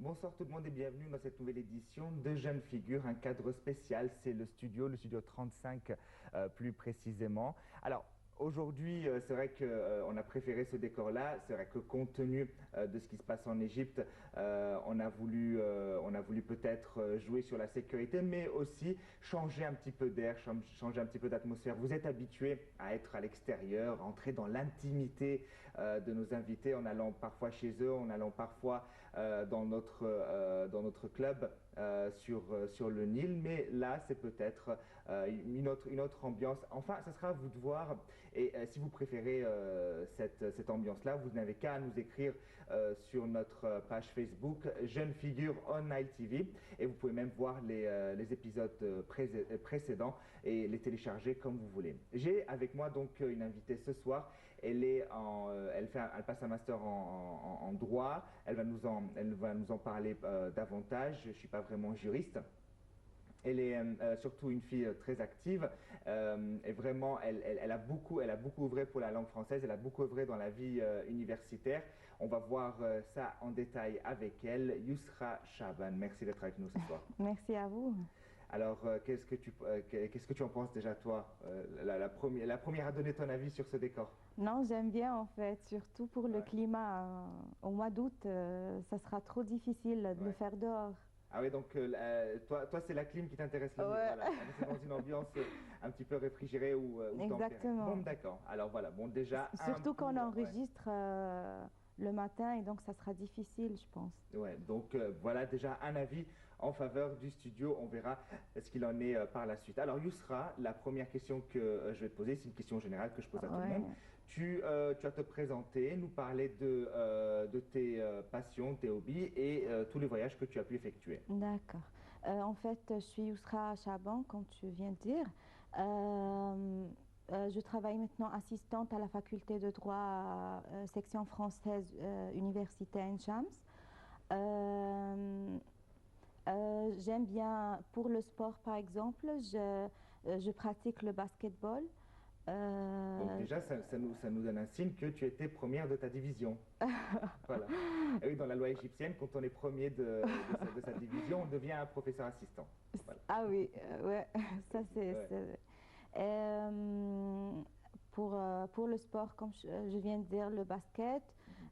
Bonsoir tout le monde et bienvenue dans cette nouvelle édition de Jeunes Figures, un cadre spécial, c'est le studio 35 plus précisément. Alors, aujourd'hui, c'est vrai qu'on a préféré ce décor-là. C'est vrai que compte tenu de ce qui se passe en Égypte, on a voulu peut-être jouer sur la sécurité, mais aussi changer un petit peu d'air, changer un petit peu d'atmosphère. Vous êtes habitués à être à l'extérieur, entrer dans l'intimité de nos invités en allant parfois chez eux, en allant parfois dans notre club sur le Nil. Mais là, c'est peut-être une autre ambiance. Enfin, ce sera à vous de voir. Et si vous préférez cette ambiance-là, vous n'avez qu'à nous écrire sur notre page Facebook Jeunes Figures on Nile TV. Et vous pouvez même voir les épisodes précédents et les télécharger comme vous voulez. J'ai avec moi donc une invitée ce soir. Elle passe un master en droit. Elle va nous en parler davantage. Je ne suis pas vraiment juriste. Elle est surtout une fille très active et vraiment elle a beaucoup œuvré pour la langue française, elle a beaucoup œuvré dans la vie universitaire. On va voir ça en détail avec elle. Yousra Chaban, merci d'être avec nous ce soir. Merci à vous. Alors, qu'est-ce que tu en penses déjà, toi, la première à donner ton avis sur ce décor? Non, j'aime bien en fait, surtout pour le climat. Au mois d'août, ça sera trop difficile de le faire dehors. Ah oui, donc toi c'est la clim qui t'intéresse le mieux. Ouais. Voilà, c'est dans une ambiance un petit peu réfrigérée ou tempérée. Exactement. Bon, d'accord. Alors voilà, bon déjà... Surtout qu'on enregistre le matin et donc ça sera difficile, je pense. Ouais, donc voilà déjà un avis en faveur du studio. On verra ce qu'il en est par la suite. Alors Yousra, la première question que je vais te poser, c'est une question générale que je pose à tout le monde. Tu vas te présenter, nous parler de tes passions, tes hobbies et tous les voyages que tu as pu effectuer. D'accord. En fait, je suis Yousra Chaban, comme tu viens de dire. Je travaille maintenant assistante à la faculté de droit, section française, université Ain Shams. J'aime bien, pour le sport par exemple, je pratique le basketball. Donc déjà, ça nous donne un signe que tu étais première de ta division. Voilà. Et oui, dans la loi égyptienne, quand on est premier de sa division, on devient un professeur assistant. Voilà. Ah oui, ouais, ça c'est... Pour le sport, comme je viens de dire, le basket,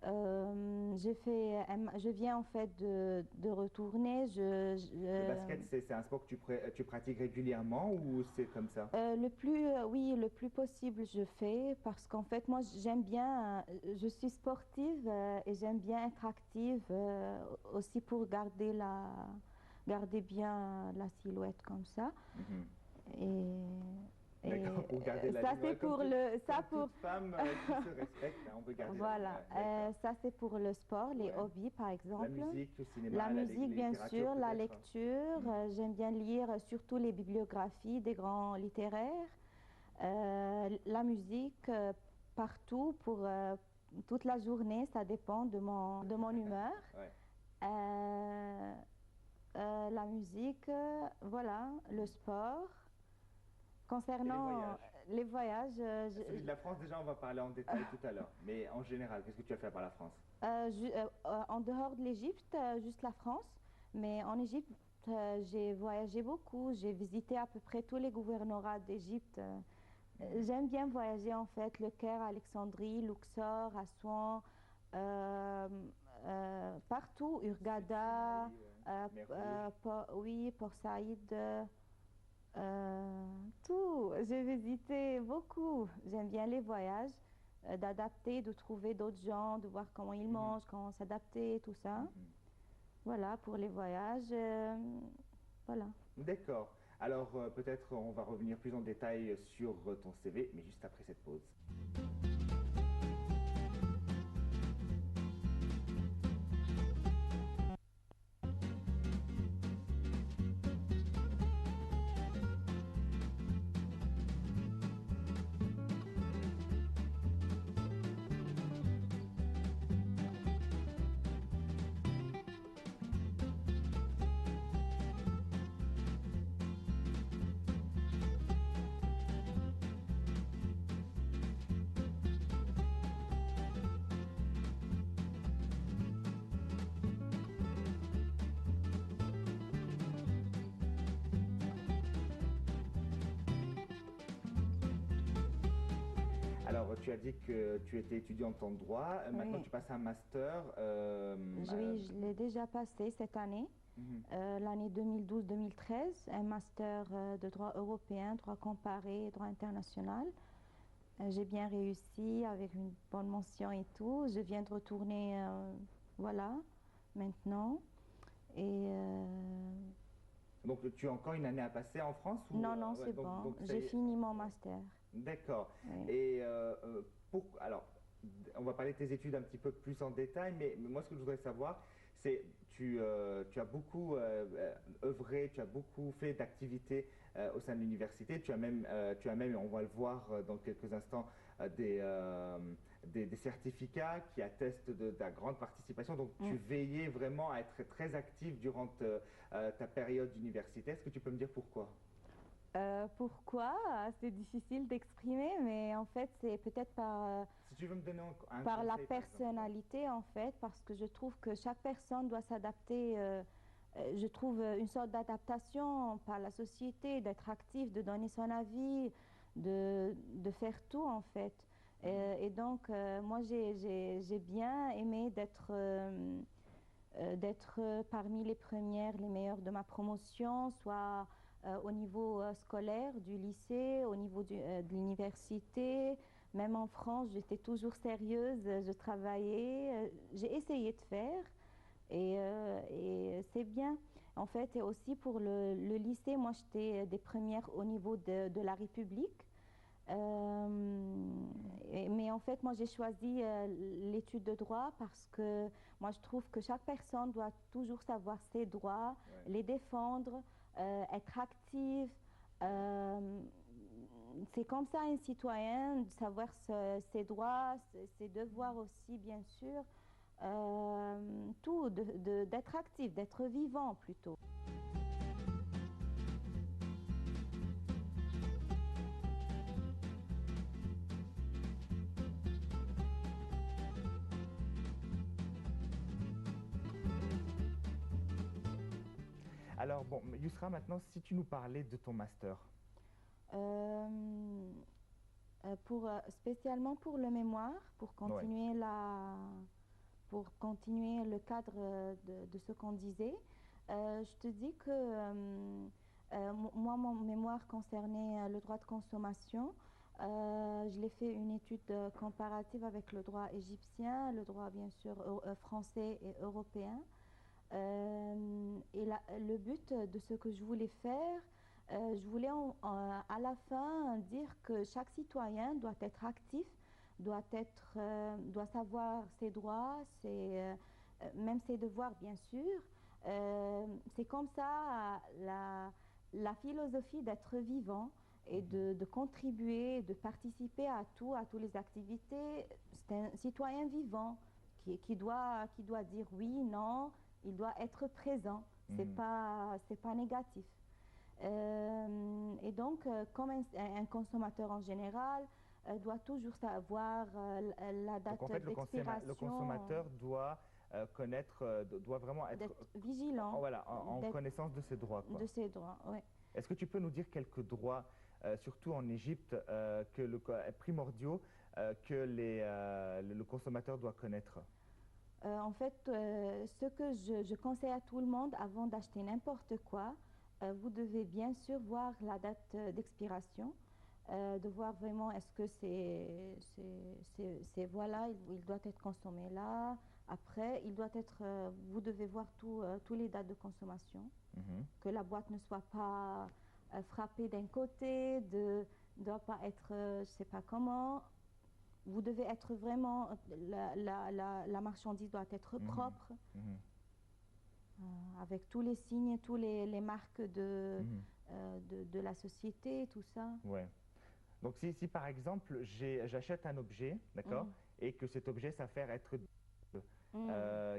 je viens en fait de retourner. Le basket, c'est un sport que tu pratiques régulièrement ou c'est comme ça? Oui, le plus possible je fais parce qu'en fait moi j'aime bien, je suis sportive et j'aime bien être active aussi pour garder bien la silhouette comme ça. D'accord, pour garder la ça c'est pour le toute femme qui se respecte, on veut garder voilà, ça c'est pour le sport, les hobbies par exemple. La musique, le cinéma, la musique bien sûr, la peut-être. lecture. J'aime bien lire surtout les bibliographies des grands littéraires. La musique partout pour toute la journée, ça dépend de mon humeur. La musique, voilà, le sport. Concernant les voyages, celui de la France, déjà, on va parler en détail tout à l'heure. Mais en général, qu'est-ce que tu as fait par la France? En dehors de l'Égypte, juste la France. Mais en Égypte, j'ai voyagé beaucoup. J'ai visité à peu près tous les gouvernorats d'Égypte. J'aime bien voyager en fait. Le Caire, Alexandrie, Luxor, Assouan, partout, Hurghada, Port Saïd. Tout, j'ai visité beaucoup. J'aime bien les voyages, d'adapter, de trouver d'autres gens, de voir comment ils mangent, comment s'adapter, tout ça. Voilà, pour les voyages, voilà. D'accord. Alors, peut-être on va revenir plus en détail sur ton CV, mais juste après cette pause. Alors, tu as dit que tu étais étudiante en droit. Maintenant, Oui. tu passes un master. Oui, je l'ai déjà passé cette année, Mhm. l'année 2012-2013, un master de droit européen, droit comparé, droit international. J'ai bien réussi avec une bonne mention et tout. Je viens de retourner, voilà, maintenant. Et Donc, tu as encore une année à passer en France ou, non, non, ouais, c'est bon. donc ça J'ai y est. fini mon Ouais. master. D'accord. Oui. Et alors, on va parler de tes études un petit peu plus en détail, mais moi, ce que je voudrais savoir, c'est tu as beaucoup œuvré, tu as beaucoup fait d'activités au sein de l'université. Tu as même, on va le voir dans quelques instants, des certificats qui attestent de ta grande participation. Donc, tu Mm. veillais vraiment à être très actif durant ta période d'université. Est-ce que tu peux me dire pourquoi? Pourquoi? C'est difficile d'exprimer, mais en fait, c'est peut-être Si tu veux me donner un par la conseil, par exemple. personnalité, en fait, parce que je trouve que chaque personne doit s'adapter. Je trouve une sorte d'adaptation par la société, d'être actif, de donner son avis, de faire tout, en fait. Et donc, moi, j'ai bien aimé d'être parmi les premières, les meilleures de ma promotion, soit au niveau scolaire du lycée, au niveau de l'université. Même en France, j'étais toujours sérieuse, je travaillais, j'ai essayé de faire et c'est bien. En fait, et aussi pour le lycée, moi j'étais des premières au niveau de la République. Mais en fait, moi, j'ai choisi l'étude de droit parce que moi, je trouve que chaque personne doit toujours savoir ses droits, Ouais. les défendre, être active. Euh, c'est comme ça un citoyen, de savoir ses droits, ses devoirs aussi, bien sûr. Tout, d'être actif, d'être vivant plutôt. Alors, bon, Yousra, maintenant, si tu nous parlais de ton master. Euh, spécialement pour le mémoire, Ouais. pour continuer le cadre de ce qu'on disait, je te dis que moi, mon mémoire concernait le droit de consommation. Je l'ai fait une étude comparative avec le droit égyptien, le droit bien sûr français et européen. Le but de ce que je voulais faire, je voulais à la fin dire que chaque citoyen doit être actif, doit savoir ses droits, même ses devoirs bien sûr. C'est comme ça la philosophie d'être vivant et de contribuer, de participer à tout, à toutes les activités. C'est un citoyen vivant qui doit dire oui, non, il doit être présent. Mhm. C'est pas négatif. Et donc, comme un consommateur en général, doit toujours savoir la Donc, en date fait, le d'expiration, consommateur doit connaître, doit vraiment être d'être vigilant voilà, en connaissance de ses droits, quoi. de ses droits. Ouais. Est-ce que tu peux nous dire quelques droits, surtout en Égypte, primordiaux, que le consommateur doit connaître? En fait, ce que je conseille à tout le monde avant d'acheter n'importe quoi, vous devez bien sûr voir la date d'expiration, de voir vraiment est-ce que voilà, il doit être consommé là. Après, vous devez voir tous les dates de consommation, Mhm. que la boîte ne soit pas frappée d'un côté, ne doit pas être, je ne sais pas comment. Vous devez être vraiment, la marchandise doit être Mhm. propre, Mhm. avec tous les signes, tous les marques Mhm. de la société, tout ça. Ouais. Donc, si par exemple, j'achète un objet, d'accord, Mm, et que cet objet s'avère être... mm.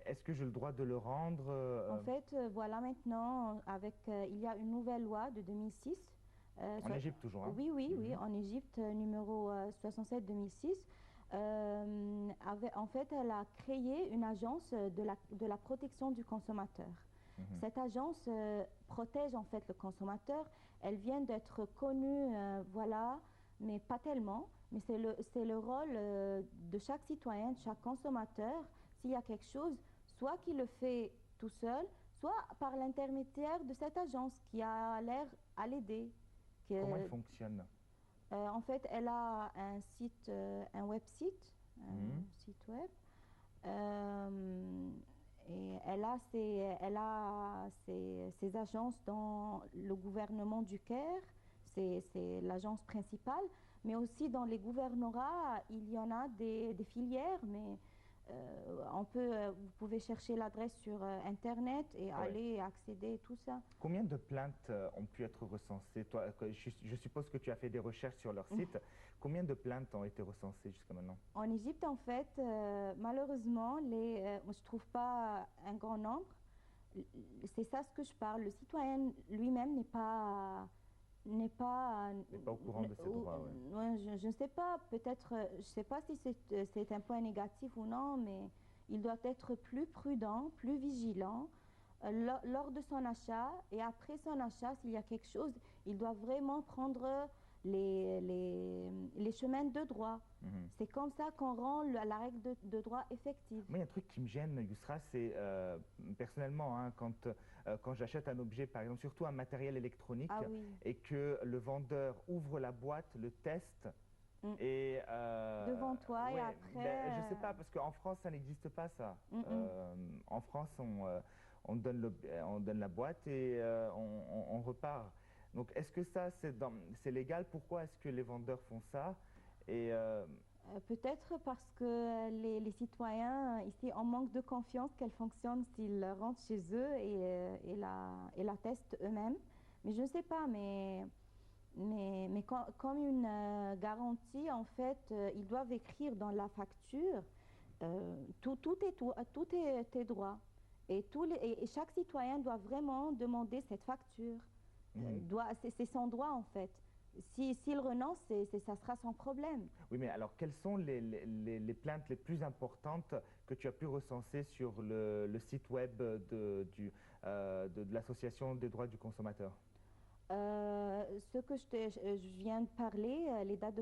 Est-ce que j'ai le droit de le rendre En fait, voilà maintenant, il y a une nouvelle loi de 2006. en Égypte toujours, hein? Oui, oui, oui, Mhm. en Égypte, numéro 67-2006. En fait, elle a créé une agence de la protection du consommateur. Mhm. Cette agence protège en fait le consommateur. Elle vient d'être connue, voilà, mais pas tellement. Mais c'est le rôle de chaque citoyen, de chaque consommateur, s'il y a quelque chose, soit qu'il le fait tout seul, soit par l'intermédiaire de cette agence qui a l'air à l'aider. Comment elle fonctionne? En fait, elle a un site, un website, un site web. Et elle a ses agences dans le gouvernement du Caire, c'est l'agence principale, mais aussi dans les gouvernorats, il y en a des filières, mais vous pouvez chercher l'adresse sur Internet et aller accéder à tout ça. Combien de plaintes ont pu être recensées? Toi, je suppose que tu as fait des recherches sur leur site. Combien de plaintes ont été recensées jusqu'à maintenant? En Égypte, en fait, malheureusement, je ne trouve pas un grand nombre. C'est ça ce que je parle. Le citoyen lui-même n'est pas Au courant de ses droits. je ne sais pas, peut-être, je ne sais pas si c'est un point négatif ou non, mais il doit être plus prudent, plus vigilant lors de son achat et après son achat, s'il y a quelque chose, il doit vraiment prendre les chemins de droit. C'est comme ça qu'on rend la règle de droit effective. Moi, il y a un truc qui me gêne, Yousra, c'est personnellement, hein, quand j'achète un objet, par exemple, surtout un matériel électronique, et que le vendeur ouvre la boîte, le teste, et devant toi et après... je sais pas, parce qu'en France, ça n'existe pas, ça. En France, on donne la boîte et on repart. Donc, est-ce que ça, c'est légal? Pourquoi est-ce que les vendeurs font ça? Et peut-être parce que les citoyens ici en manque de confiance qu'elle fonctionne s'ils rentrent chez eux et la testent eux-mêmes. Mais je ne sais pas, mais comme une garantie, en fait, ils doivent écrire dans la facture tout est tes droits. Et chaque citoyen doit vraiment demander cette facture. C'est son droit, en fait. S'il renonce, ça sera son problème. Oui, mais alors, quelles sont les plaintes les plus importantes que tu as pu recenser sur le site web de l'Association des droits du consommateur? Ce que je viens de parler, les dates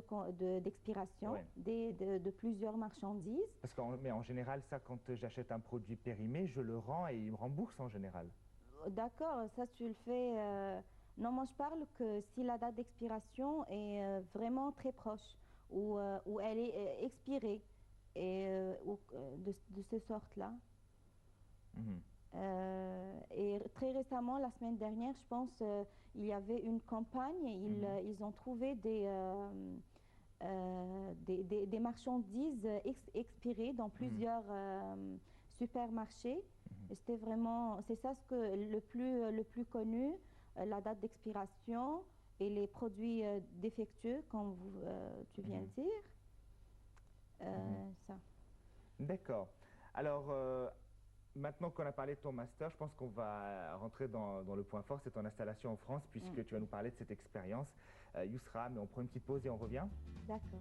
d'expiration de plusieurs marchandises. Parce mais en général, ça, quand j'achète un produit périmé, je le rends et il me rembourse en général. D'accord, ça tu le fais... Non, moi je parle que si la date d'expiration est vraiment très proche ou elle est expirée et, de ce sorte-là. Et très récemment, la semaine dernière, je pense, il y avait une campagne. Ils ont trouvé des marchandises expirées dans plusieurs supermarchés. C'était vraiment, c'est ça le plus connu, la date d'expiration et les produits défectueux, comme tu viens de dire. Ça. D'accord. Alors, maintenant qu'on a parlé de ton master, je pense qu'on va rentrer dans le point fort, c'est ton installation en France, puisque tu vas nous parler de cette expérience. Yousra, mais on prend une petite pause et on revient. D'accord.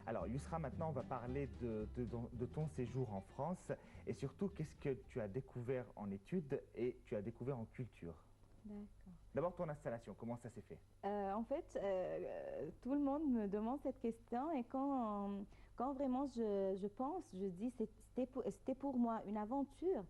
Alors, Yousra, maintenant, on va parler de ton séjour en France et surtout, qu'est-ce que tu as découvert en études et tu as découvert en culture? D'accord. D'abord, ton installation, comment ça s'est fait? En fait, tout le monde me demande cette question et quand vraiment je pense, je dis c'était pour moi une aventure